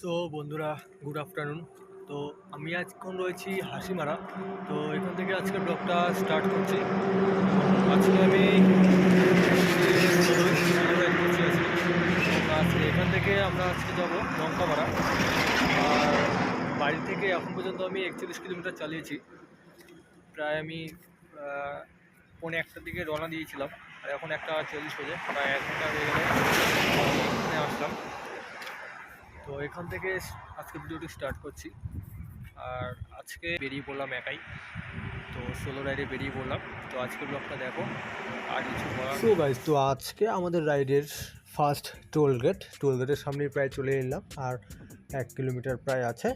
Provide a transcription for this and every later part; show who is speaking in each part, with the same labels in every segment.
Speaker 1: So বন্ধুরা, good afternoon. তো আমি এখন রয়েছি হাসিমারা। তো এখান থেকে আজকে ব্লগটা স্টার্ট করছি। আজকে আমি করছি আজকে এখান থেকে আমরা আজকে যাবো লঙ্কাপাড়া। আর বাড়ি থেকে এখন পর্যন্ত আমি 41 কিলোমিটার চালিয়েছি। প্রায় আমি পৌনে একটার দিকে রওনা দিয়েছিলাম, আর এখন 1:40 বাজে, প্রায় 1 ঘন্টা হয়ে গেলে এখানে আসলাম। তো এখান থেকে আজকে ভিডিওটি স্টার্ট করছি। আর আজকে বেরিয়ে পড়লাম একাই, তো সোলো রাইডে বেরিয়ে পড়লাম। তো আজকে ব্লগটা দেখো, আর কিছু বলার সো গাইজ, তো আজকে আমাদের রাইডের ফার্স্ট টোলগেটের সামনে প্রায় চলে এলাম, আর 1 কিলোমিটার প্রায় আছে।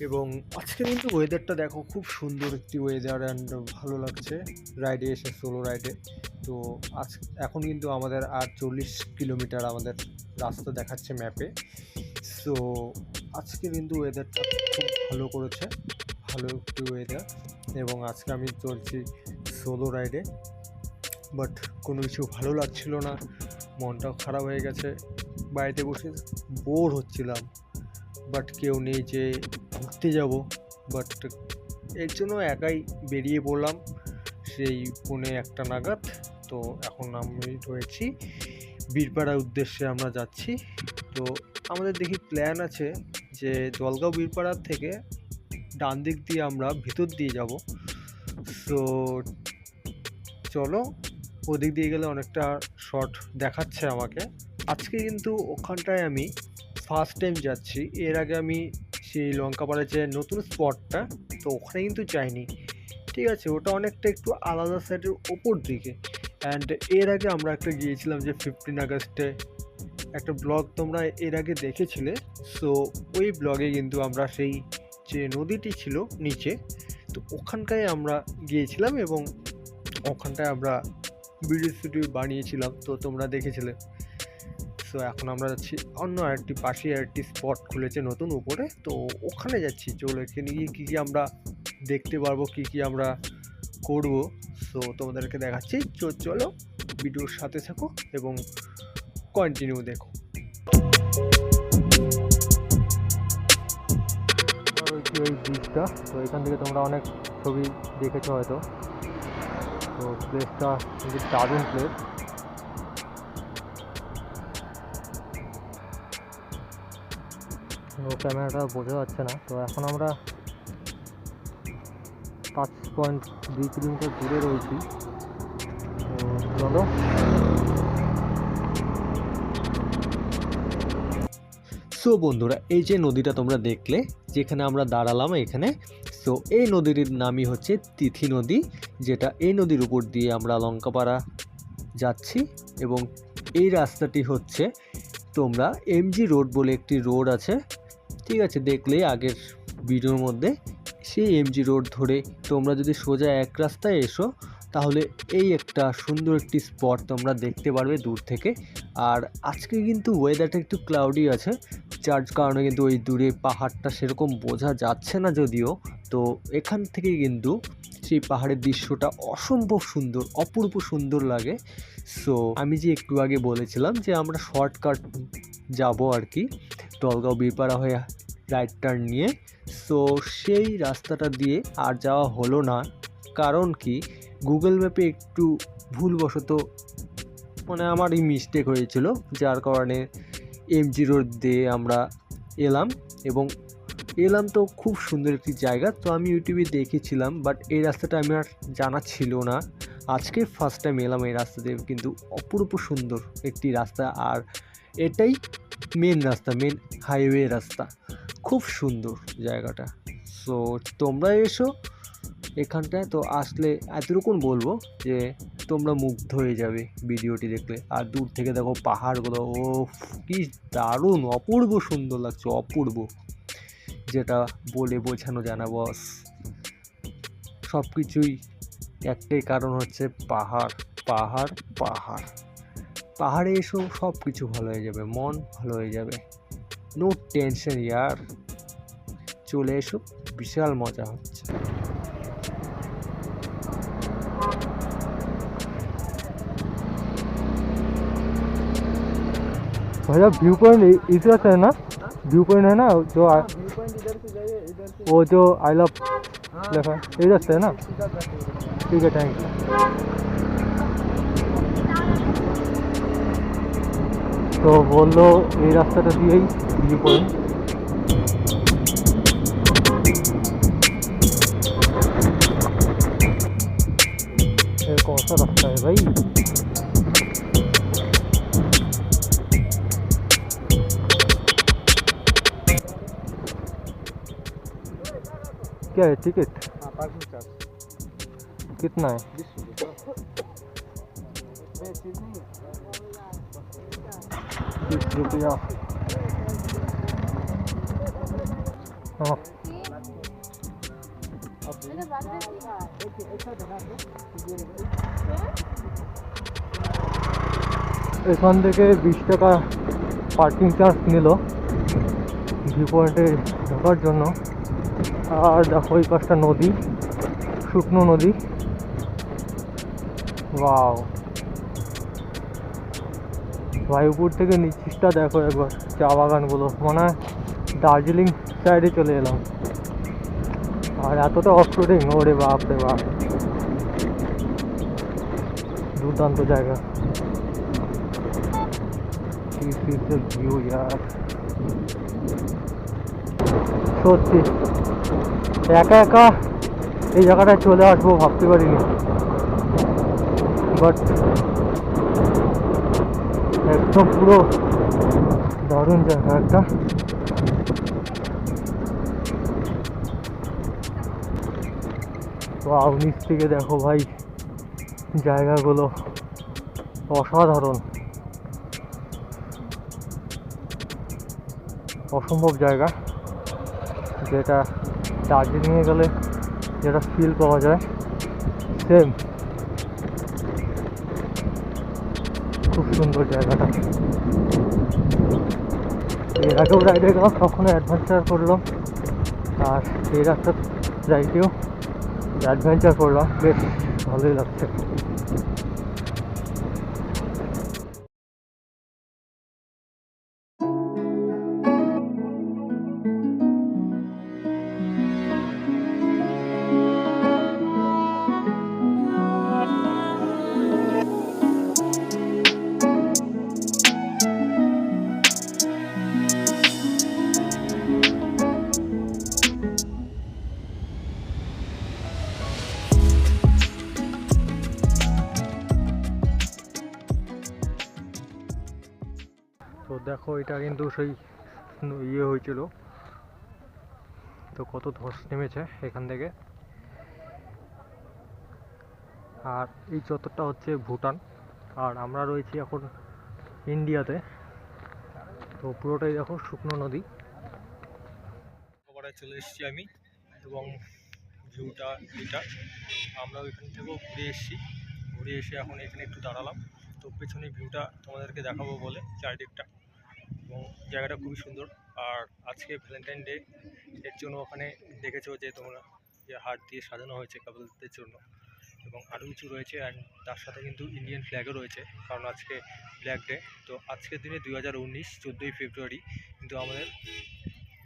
Speaker 1: এবং আজকে কিন্তু ওয়েদারটা দেখো, খুব সুন্দর একটি ওয়েদার অ্যান্ড ভালো লাগছে রাইডে এসে, সোলো রাইডে। তো এখন কিন্তু আমাদের আর 40 কিলোমিটার আমাদের রাস্তা দেখাচ্ছে ম্যাপে। সো আজকে কিন্তু ওয়েদারটা খুব ভালো করেছে, ভালো একটি ওয়েদার। এবং আজকে আমি চলছি সোলো রাইডে, বাট কোনো কিছু ভালো লাগছিল না, মনটাও খারাপ হয়ে গেছে। বাড়িতে বসে বোর হচ্ছিলাম, বাট কেউ নেই যে ঘুরতে যাব। বাট এর জন্য একাই বেরিয়ে পড়লাম সেই পৌনে 1টা নাগাদ। তো এখন আমি রয়েছি বীরপাড়ার উদ্দেশ্যে আমরা যাচ্ছি। তো আমাদের দেখি প্ল্যান আছে যে জলগাঁও বীরপাড়ার থেকে ডান দিক দিয়ে আমরা ভিতর দিয়ে যাব। সো চলো, ওদিক দিয়ে গেলে অনেকটা শর্ট দেখাচ্ছে আমাকে। আজকে কিন্তু ওখানটায় আমি ফার্স্ট টাইম যাচ্ছি। এর আগে আমি সেই লঙ্কাপাড়ার যে নতুন স্পটটা, তো ওখানে কিন্তু যাইনি। ঠিক আছে, ওটা অনেকটা একটু আলাদা সাইডের ওপর দিকে। অ্যান্ড এর আগে আমরা একটা গিয়েছিলাম যে 15 আগস্টে, একটা ব্লগ তোমরা এর আগে দেখেছিলে। সো ওই ব্লগে কিন্তু আমরা সেই যে নদীটি ছিল নিচে, তো ওখানটায় আমরা গিয়েছিলাম এবং ওখানটায় আমরা ভিডিও বানিয়েছিলাম, তো তোমরা দেখেছিলে। সো এখন আমরা যাচ্ছি অন্য আরেকটি পাশে, আরেকটি স্পট খুলেছে নতুন উপরে, তো ওখানে যাচ্ছি। চলো, এখানে গিয়ে কী কী আমরা দেখতে পারবো, কী কী আমরা করব, সো তোমাদেরকে দেখাচ্ছি। চলো ভিডিওর সাথে থাকো এবং কন্টিনিউ দেখো। এই ব্রিজটা, তো এখান থেকে তোমরা অনেক ছবি দেখেছো হয়তো। তো প্লেসটা কিন্তু দারুণ প্লেস। ক্যামেরাটা বোঝা যাচ্ছে না। তো এখন আমরা 5.2 কিলোমিটার দূরে রয়েছি। তো চলো, সো বন্ধুরা, এই যে নদীটা তোমরা দেখলে, যেখানে আমরা দাঁড়ালাম এখানে, সো এই নদীর নামই হচ্ছে তিথি নদী, যেটা এই নদীর উপর দিয়ে আমরা লঙ্কাপাড়া যাচ্ছি। এবং এই রাস্তাটি হচ্ছে, তোমরা এমজি রোড বলে একটি রোড আছে, ঠিক আছে, দেখলে আগের ভিডিওর মধ্যে, সেই এমজি রোড ধরে তোমরা যদি সোজা এক রাস্তায় এসো, তাহলে এই একটা সুন্দর একটি স্পট তোমরা দেখতে পারবে দূর থেকে। আর আজকে কিন্তু ওয়েদারটা একটু ক্লাউডি আছে, যার কারণে কিন্তু ওই দূরে পাহাড়টা সেরকম বোঝা যাচ্ছে না যদিও। তো এখান থেকে কিন্তু সেই পাহাড়ের দৃশ্যটা অসম্ভব সুন্দর, অপূর্ব সুন্দর লাগে। সো আমি যে একটু আগে বলেছিলাম যে আমরা শর্টকাট যাব আর কি, জলগাঁও বীরপাড়া হয়ে রাইট টার্ন নিয়ে। সো সেই রাস্তাটা দিয়ে আর যাওয়া হলো না, কারণ কি, গুগল ম্যাপে একটু ভুলবশত মানে আমারই মিস্টেক হয়েছিল, যার কারণে এমজি রোড দিয়ে আমরা এলাম। এবং এলাম তো খুব সুন্দর একটি জায়গা, তো আমি ইউটিউবে দেখেছিলাম, বাট এই রাস্তাটা আমি আর জানা ছিল না। আজকে ফার্স্ট টাইম এলাম এই রাস্তা দিয়ে, কিন্তু অপূর্ব সুন্দর একটি রাস্তা। আর এটাই মেন রাস্তা, মেন হাইওয়ে রাস্তা, খুব সুন্দর জায়গাটা। সো তোমরা এসো এখানটায়, তো আসলে এতটুকুন বলবো যে তোমরা মুগ্ধ হয়ে যাবে ভিডিওটি দেখলে। আর দূর থেকে দেখো পাহাড়গুলো, ও কি দারুণ, অপূর্ব সুন্দর লাগছে, অপূর্ব, যেটা বলে বোঝানো যায় না বস। সব কিছুই একটাই কারণ হচ্ছে পাহাড়, পাহাড়, পাহাড়। পাহাড়ে এসো, সব কিছু ভালো হয়ে যাবে, মন ভালো হয়ে যাবে, নো টেনশন ইয়ার। চলে এসো, বিশাল মজা হচ্ছে। भैया व्यू पॉइंट इस है ना। व्यू पॉइंट है ना जो
Speaker 2: व्यू पॉइंट इधर से जाइए, इधर से।
Speaker 1: वो जो आई लव
Speaker 2: हाँ,
Speaker 1: लिखा है यही रास्ता है ना?
Speaker 2: सीधा जाइए।
Speaker 1: ठीक है, थैंक यू। तो বললো এই রাস্তাটা দিয়েই ভিউ পয়েন্ট। ये कौन सा रास्ता है भाई? क्या है टिकट?
Speaker 2: हाँ, पार्किंग चार्ज
Speaker 1: कितना है?
Speaker 2: 20 रुपये। चीज़ नहीं है।
Speaker 1: 20 रुपया। हाँ, এখান থেকে 20 টাকা পার্কিং চার্জ নিল ভিউ পয়েন্টে ঢোকার জন্য। আর দেখো ওই পাশটা নদী, শুকনো নদী। ওয়াও, ভাইপুর থেকে নিচটা দেখো একবার, চা বাগানগুলো মনে হয় দার্জিলিং সাইডে চলে এলাম। আর এতটা অফ রোডিং, ওরে বাপ রে বাপ, দুর্দান্ত জায়গা। ভিউ ইয়ার, সত্যি একা একা এই জায়গাটায় চলে আসবো ভাবতে পারিনি, বাট একদম পুরো দারুণ জায়গা একটা। ওয়াও, নিচ থেকে দেখো ভাই জায়গাগুলো অসাধারণ, অসম্ভব জায়গা, যেটা দার্জিলিংয়ে গেলে যেটা ফিল পাওয়া যায় সেম। খুব সুন্দর জায়গাটা। এর আগেও রাইডে গেলাম, তখন অ্যাডভেঞ্চার করলাম, আর এই রাস্তার রাইডেও অ্যাডভেঞ্চার করলাম, বেশ ভালোই লাগছে। তো দেখো এটা কিন্তু সেই ইয়ে হয়েছিল, তো কত ধস নেমেছে এখান থেকে। আর এই চত্বরটা হচ্ছে ভুটান, আর আমরা রয়েছি এখন ইন্ডিয়াতে। তো পুরোটাই দেখো শুকনো নদী। কবারে চলে এসেছি আমি, এবং ভিউটা এটা আমরা ওইখান থেকেও ঘুরে এসেছি, ঘুরে এসে এখন এখানে একটু দাঁড়ালাম। তো পেছনে ভিউটা তোমাদেরকে দেখাবো বলে চারিদিকটা, এবং জায়গাটা খুবই সুন্দর। আর আজকে ভ্যালেন্টাইন ডে, এর জন্য ওখানে দেখেছো যে তোমরা যে হাট দিয়ে সাজানো হয়েছে কাপলদের জন্য, এবং আরও কিছু রয়েছে। অ্যান্ড তার সাথে কিন্তু ইন্ডিয়ান ফ্ল্যাগও রয়েছে, কারণ আজকে ব্ল্যাক ডে। তো আজকের দিনে 2019 14ই ফেব্রুয়ারি কিন্তু আমাদের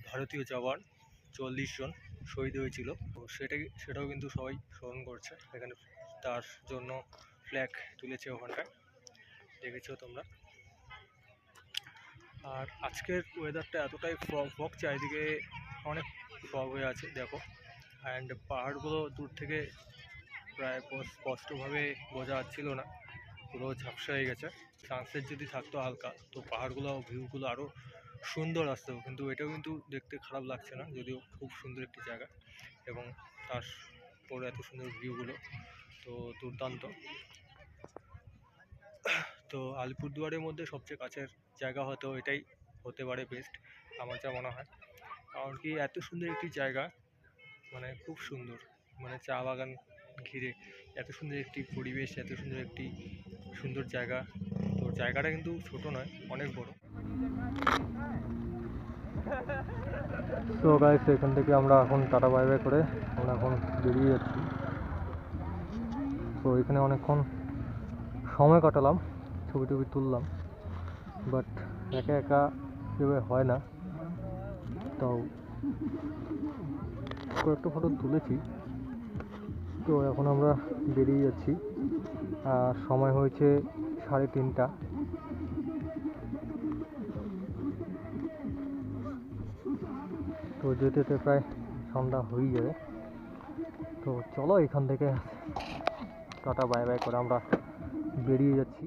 Speaker 1: ভারতীয় জওয়ান 40 জন শহীদ হয়েছিল। তো সেটাও কিন্তু সবাই স্মরণ করছে এখানে, তার জন্য ফ্ল্যাগ তুলেছে ওখানটায়, দেখেছো তোমরা। আর আজকের ওয়েদারটা এতটাই ফগ চারিদিকে অনেক ফগ হয়ে আছে দেখো। অ্যান্ড পাহাড়গুলো দূর থেকে প্রায় স্পষ্টভাবে বোঝা যাচ্ছিল না, পুরো ঝাপসা হয়ে গেছে। সানসেট যদি থাকতো হালকা, তো পাহাড়গুলো ভিউগুলো আরও সুন্দর আসতো, কিন্তু এটাও কিন্তু দেখতে খারাপ লাগছে না, যদিও খুব সুন্দর একটি জায়গা, এবং তারপরে এত সুন্দর ভিউগুলো তো দুর্দান্ত। তো আলিপুরদুয়ারের মধ্যে সবচেয়ে কাছের জায়গা হয়তো এটাই হতে পারে বেস্ট, আমার যা মনে হয়। কারণ কি এত সুন্দর একটি জায়গা, মানে খুব সুন্দর, মানে চা বাগান ঘিরে এত সুন্দর একটি পরিবেশ, এত সুন্দর একটি সুন্দর জায়গা। তো জায়গাটা কিন্তু ছোট নয়, অনেক বড়। তো গাইস, এখান থেকে আমরা এখন টাটা বাই বাই করে আমরা এখন বেরিয়ে যাচ্ছি। তো এখানে অনেকক্ষণ সময় কাটালাম, ছবি টবি তুললাম, বাট একা একা এভাবে হয় না, তাও কয়েকটা ফটো তুলেছি। তো এখন আমরা বেরিয়ে যাচ্ছি, আর সময় হয়েছে 3:30। তো যেতে যেতে প্রায় সন্ধ্যা হয়ে যাবে। তো চলো এখান থেকে টাটা বাই বাই করে আমরা বেরিয়ে যাচ্ছি।